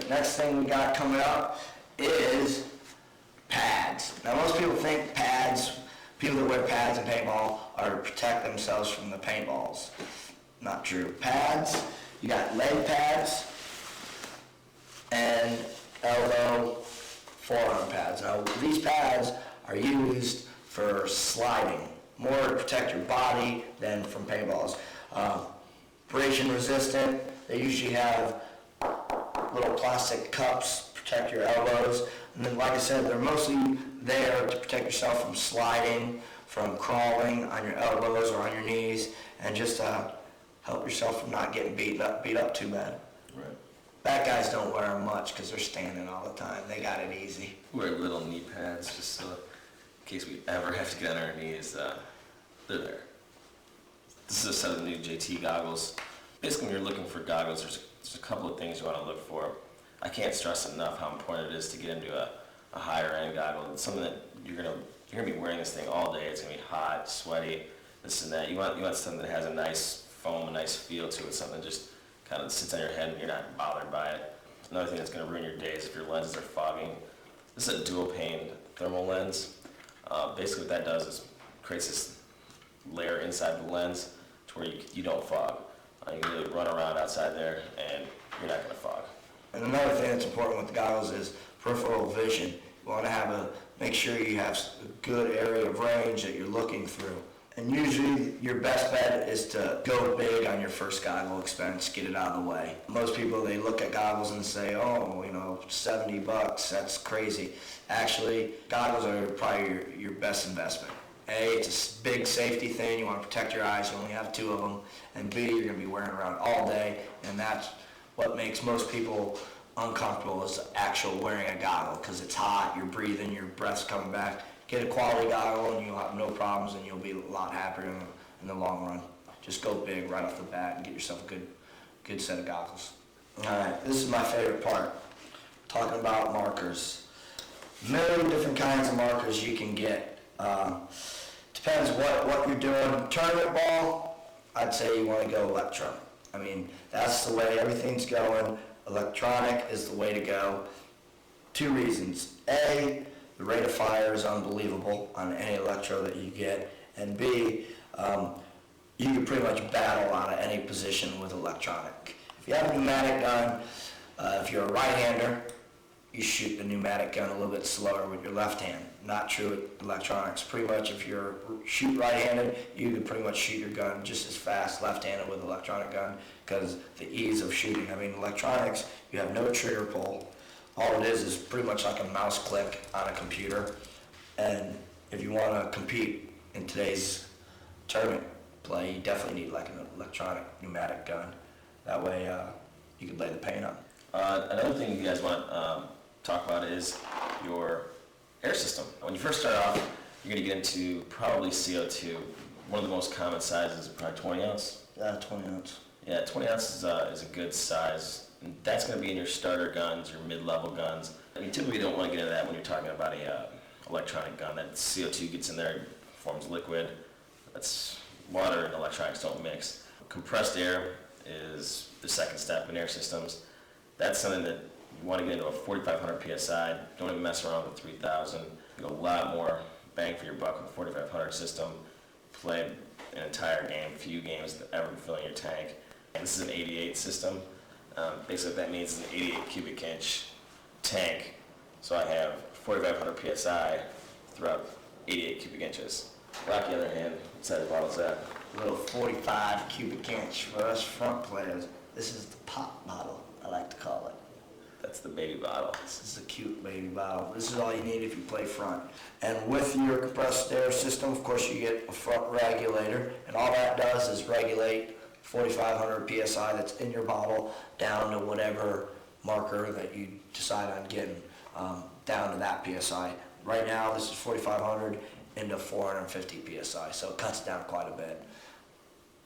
next thing we got coming up is pads. Now most people think pads, people that wear pads in paintball are to protect themselves from the paintballs. Not true. Pads, you got leg pads and elbow, forearm pads. Now these pads are used for sliding, more to protect your body than from paintballs. Abrasion resistant, they usually have little plastic cups to protect your elbows. And then, like I said, they're mostly there to protect yourself from sliding, from crawling on your elbows or on your knees, and just help yourself from not getting beat up too bad. Right. Bad guys don't wear them much because they're standing all the time. They got it easy. We wear little knee pads just so in case we ever have to get on our knees, they're there. This is a set of the new JT goggles. Basically, when you're looking for goggles, there's a couple of things you want to look for. I can't stress enough how important it is to get into a higher end goggle. It's something that you're gonna be wearing this thing all day. It's gonna be hot, sweaty, this and that. You want something that has a nice foam, a nice feel to it, something that just kind of sits on your head and you're not bothered by it. Another thing that's gonna ruin your day is if your lenses are fogging. This is a dual pane thermal lens. Basically what that does is creates this layer inside the lens to where you don't fog. You can really run around outside there and you're not gonna fog. And another thing that's important with the goggles is peripheral vision. You want to make sure you have a good area of range that you're looking through. And usually your best bet is to go big on your first goggle expense, get it out of the way. Most people, they look at goggles and say, oh, $70, that's crazy. Actually, goggles are probably your best investment. A, it's a big safety thing, you want to protect your eyes, you only have 2 of them. And B, you're going to be wearing around all day, and that's what makes most people uncomfortable is actual wearing a goggle, because it's hot, you're breathing, your breath's coming back. Get a quality goggle and you'll have no problems and you'll be a lot happier in the long run. Just go big right off the bat and get yourself a good set of goggles. Alright, this is my favorite part, talking about markers. Million different kinds of markers you can get. Depends what you're doing. Tournament ball, I'd say you want to go electro. I mean, that's the way everything's going. Electronic is the way to go. 2 reasons. A, the rate of fire is unbelievable on any electro that you get. And B, you can pretty much battle out of any position with electronic. If you have a pneumatic gun, if you're a right-hander, you shoot the pneumatic gun a little bit slower with your left hand. Not true with electronics. Pretty much if you're shoot right-handed, you can pretty much shoot your gun just as fast left-handed with an electronic gun because the ease of shooting. I mean, electronics, you have no trigger pull. All it is pretty much like a mouse click on a computer. And if you want to compete in today's tournament play, you definitely need like an electronic pneumatic gun. That way you can lay the paint on. Another thing you guys want to talk about is your air system. When you first start off, you're going to get into probably CO2. One of the most common sizes is probably 20 ounce. Yeah, 20 ounce. Yeah, 20 ounce is a good size. And that's going to be in your starter guns, your mid-level guns. I mean, typically you don't want to get into that when you're talking about a electronic gun. That CO2 gets in there, forms liquid. That's water and electronics don't mix. Compressed air is the second step in air systems. That's something that you want to get into a 4,500 PSI. Don't even mess around with 3,000. You get a lot more bang for your buck with a 4,500 system. Play an entire game, few games ever filling your tank. And this is an 88 system. Basically what that means is an 88 cubic inch tank. So I have 4,500 PSI throughout 88 cubic inches. Rocky, on the other hand, what size bottle is that? A little 45 cubic inch for us front players. This is the pop bottle, I like to call it. That's the baby bottle. This is a cute baby bottle. This is all you need if you play front. And with your compressed air system, of course, you get a front regulator, and all that does is regulate 4,500 PSI that's in your bottle down to whatever marker that you decide on getting, down to that PSI. Right now, this is 4,500 into 450 PSI, so it cuts down quite a bit.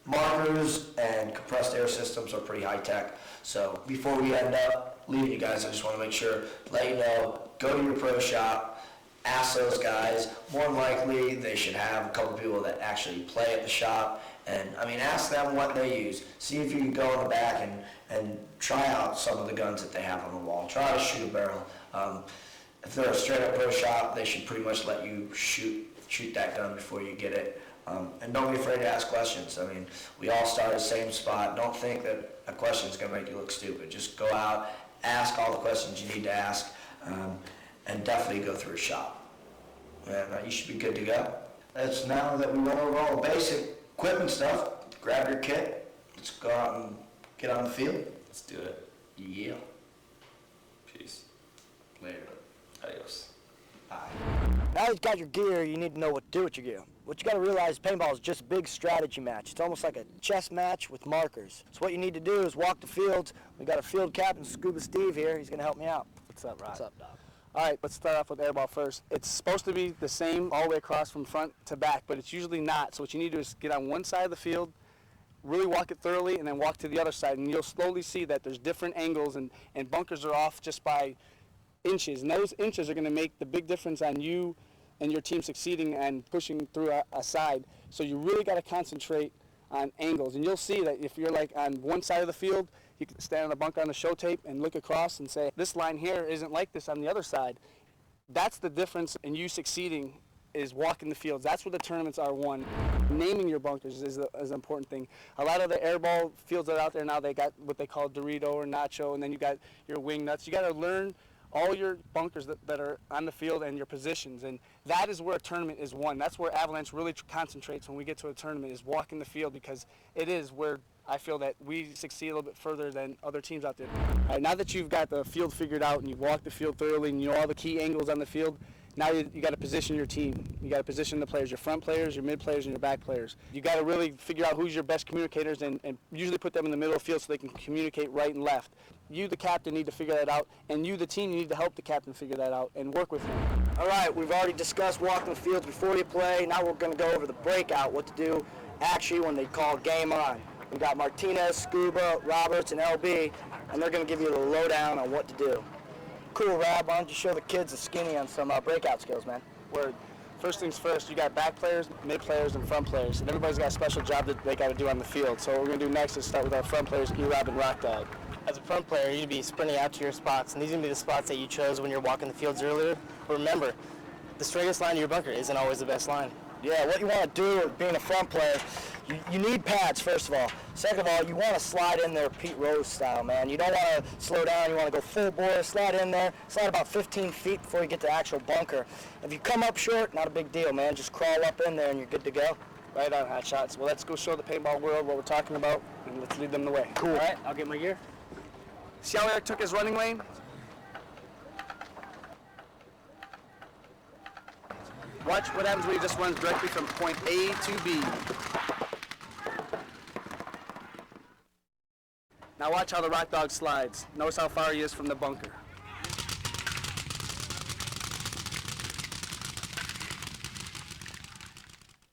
Markers and compressed air systems are pretty high tech, so before we end up leaving you guys, I just want to make sure, let you know, go to your pro shop, ask those guys. More than likely, they should have a couple people that actually play at the shop And I mean, ask them what they use. See if you can go in the back and try out some of the guns that they have on the wall. Try to shoot a barrel. If they're a straight up pro shop, they should pretty much let you shoot that gun before you get it. And don't be afraid to ask questions. I mean, we all start at the same spot. Don't think that a question is going to make you look stupid. Just go out, ask all the questions you need to ask, and definitely go through a shop. And you should be good to go. That's now that we went over all the basic equipment stuff. Grab your kit. Let's go out and get on the field. Let's do it. Yeah. Peace. Later. Adios. Bye. Now that you've got your gear, you need to know what to do with your gear. What you got to realize, paintball is just a big strategy match. It's almost like a chess match with markers. So what you need to do is walk the fields. We got our field captain, Scuba Steve here. He's going to help me out. What's up, Rod? What's up, Doc? All right, let's start off with airball first. It's supposed to be the same all the way across from front to back, but it's usually not. So what you need to do is get on one side of the field, really walk it thoroughly, and then walk to the other side. And you'll slowly see that there's different angles, and bunkers are off just by inches. And those inches are going to make the big difference on you and your team succeeding and pushing through a side. So you really got to concentrate on angles. And you'll see that if you're like on one side of the field, you can stand on the bunker on the show tape and look across and say, this line here isn't like this on the other side. That's the difference in you succeeding, is walking the fields. That's where the tournaments are won. Naming your bunkers is an important thing. A lot of the airball fields that are out there now, they got what they call Dorito or Nacho, and then you got your wing nuts. You got to learn all your bunkers that are on the field and your positions, and that is where a tournament is won. That's where Avalanche really concentrates when we get to a tournament, is walking the field, because it is where I feel that we succeed a little bit further than other teams out there. All right, now that you've got the field figured out and you've walked the field thoroughly and you know all the key angles on the field, now you got to position your team. You got to position the players, your front players, your mid players, and your back players. You got to really figure out who's your best communicators and usually put them in the middle of the field so they can communicate right and left. You, the captain, need to figure that out, and you, the team, you need to help the captain figure that out and work with him. All right, we've already discussed walking the fields before you play. Now we're going to go over the breakout, what to do actually when they call game on. We've got Martinez, Scuba, Roberts, and LB, and they're going to give you the lowdown on what to do. Cool, Rob. Why don't you show the kids the skinny on some breakout skills, man? Word. First things first, you got back players, mid players, and front players, and everybody's got a special job that they got to do on the field. So what we're going to do next is start with our front players, E-Rob and Rock Dog. As a front player, you'd be sprinting out to your spots, and these are going to be the spots that you chose when you're walking the fields earlier. But remember, the straightest line to your bunker isn't always the best line. Yeah, what you want to do being a front player, you need pads, first of all. Second of all, you want to slide in there Pete Rose style, man. You don't want to slow down. You want to go full bore, slide in there, slide about 15 feet before you get to the actual bunker. If you come up short, not a big deal, man. Just crawl up in there and you're good to go. Right on, hot shots. Well, let's go show the paintball world what we're talking about, and let's lead them the way. Cool. All right, I'll get my gear. See how Eric took his running lane? Watch what happens when he just runs directly from point A to B. Now watch how the Rock Dog slides. Notice how far he is from the bunker.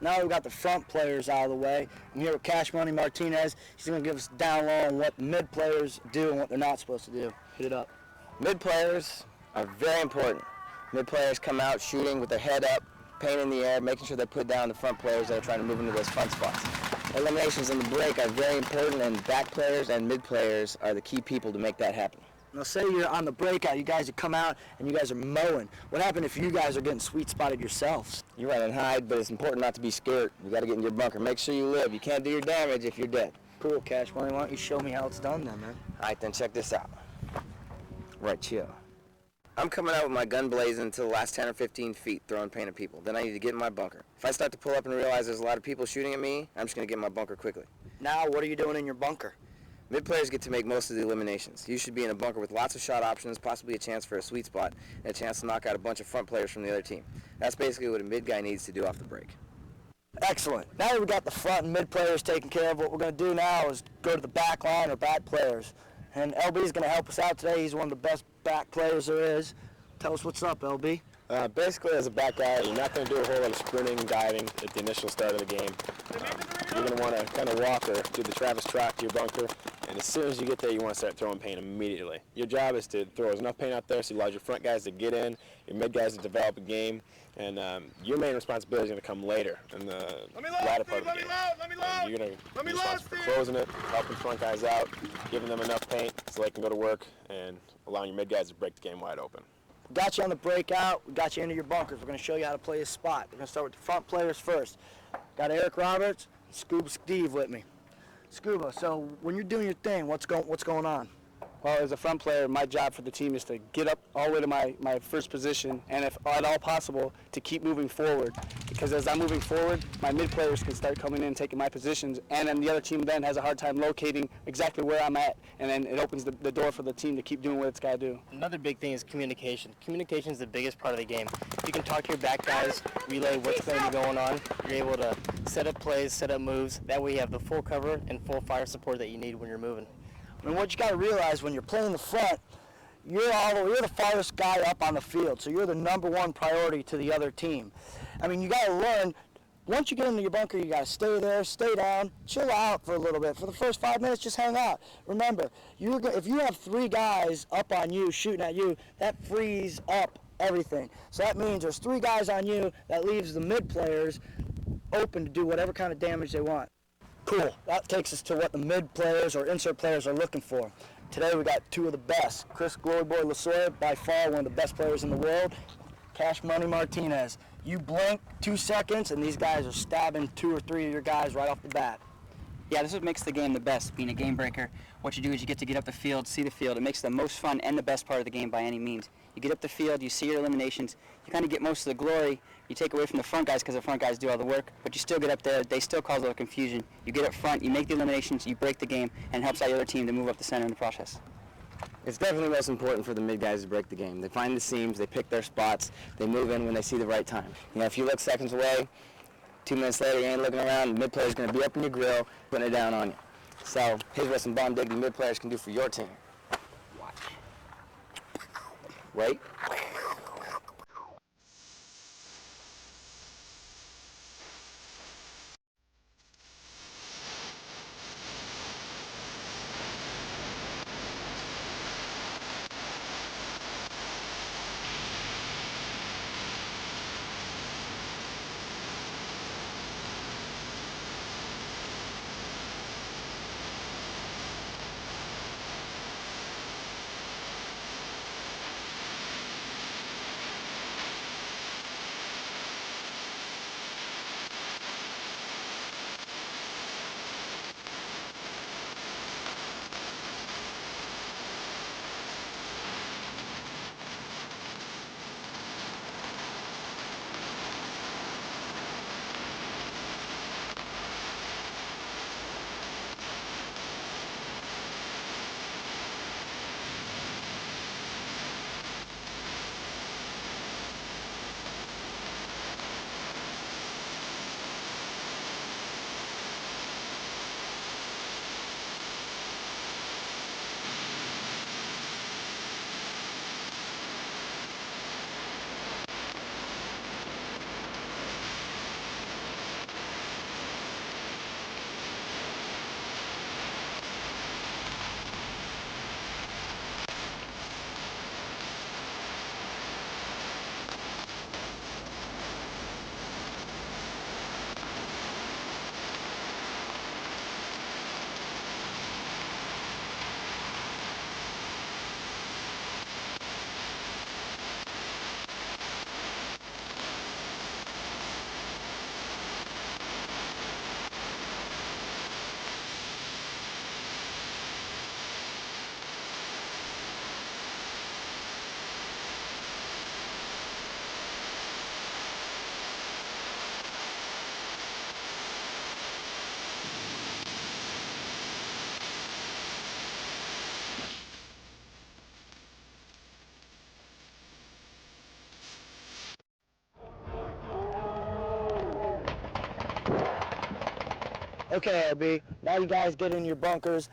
Now we've got the front players out of the way. I'm here with Cash Money Martinez. He's going to give us down low on what the mid players do and what they're not supposed to do. Hit it up. Mid players are very important. Mid players come out shooting with their head up, paint in the air, making sure they put down the front players that are trying to move into those front spots. Eliminations in the break are very important, and back players and mid players are the key people to make that happen. Now say you're on the breakout, you guys have come out and you guys are mowing. What happened if you guys are getting sweet spotted yourselves? You run and hide, but it's important not to be scared. You got to get in your bunker. Make sure you live. You can't do your damage if you're dead. Cool, Cash Money. Why don't you show me how it's done then, man? All right, then check this out. Right, chill. I'm coming out with my gun blazing until the last 10 or 15 feet, throwing paint at people. Then I need to get in my bunker. If I start to pull up and realize there's a lot of people shooting at me, I'm just going to get in my bunker quickly. Now what are you doing in your bunker? Mid players get to make most of the eliminations. You should be in a bunker with lots of shot options, possibly a chance for a sweet spot, and a chance to knock out a bunch of front players from the other team. That's basically what a mid guy needs to do off the break. Excellent. Now that we've got the front and mid players taken care of, what we're going to do now is go to the back line or back players. And LB is going to help us out today. He's one of the best back players there is. Tell us what's up, LB. Basically, as a back guy, you're not going to do a whole lot of sprinting and diving at the initial start of the game. You're going to want to kind of walk or do the Travis trot to your bunker And as soon as you get there, you want to start throwing paint immediately. Your job is to throw enough paint out there so you allow your front guys to get in, your mid guys to develop a game, and your main responsibility is going to come later in the latter part of the game. And you're going to be responsible for closing it, helping front guys out, giving them enough paint so they can go to work, and allowing your mid guys to break the game wide open. We got you on the breakout. We got you into your bunkers. We're going to show you how to play a spot. We're going to start with the front players first. Got Eric Roberts, Scuba Steve with me. Scuba, so when you're doing your thing, what's going on? Well, as a front player, my job for the team is to get up all the way to my first position, and if at all possible, to keep moving forward. Because as I'm moving forward, my mid players can start coming in, taking my positions, and then the other team then has a hard time locating exactly where I'm at, and then it opens the door for the team to keep doing what it's got to do. Another big thing is communication. Communication is the biggest part of the game. If you can talk to your back guys, relay what's going to be going on, you're able to set up plays, set up moves. That way you have the full cover and full fire support that you need when you're moving. And what you got to realize when you're playing the front, you're the farthest guy up on the field, so you're the #1 priority to the other team. I mean, you got to learn, once you get into your bunker, you got to stay there, stay down, chill out for a little bit. For the first 5 minutes, just hang out. Remember, if you have 3 guys up on you, shooting at you, that frees up everything. So that means there's 3 guys on you, that leaves the mid players open to do whatever kind of damage they want. Cool. That takes us to what the mid players or insert players are looking for. Today we got 2 of the best. Chris Glory Boy Lasoya, by far one of the best players in the world. Cash Money Martinez. You blink 2 seconds and these guys are stabbing 2 or 3 of your guys right off the bat. Yeah, this is what makes the game the best, being a game breaker. What you do is you get to get up the field, see the field. It makes it the most fun and the best part of the game by any means. You get up the field, you see your eliminations, you kind of get most of the glory. You take away from the front guys because the front guys do all the work, but you still get up there, they still cause a little confusion. You get up front, you make the eliminations, you break the game, and it helps out the other team to move up the center in the process. It's definitely most important for the mid guys to break the game. They find the seams, they pick their spots, they move in when they see the right time. You know, if you look seconds away, 2 minutes later you ain't looking around, the mid player's going to be up in your grill, putting it down on you. So here's what some bomb digging mid players can do for your team. Watch. Wait. Okay, LB, now you guys get in your bunkers.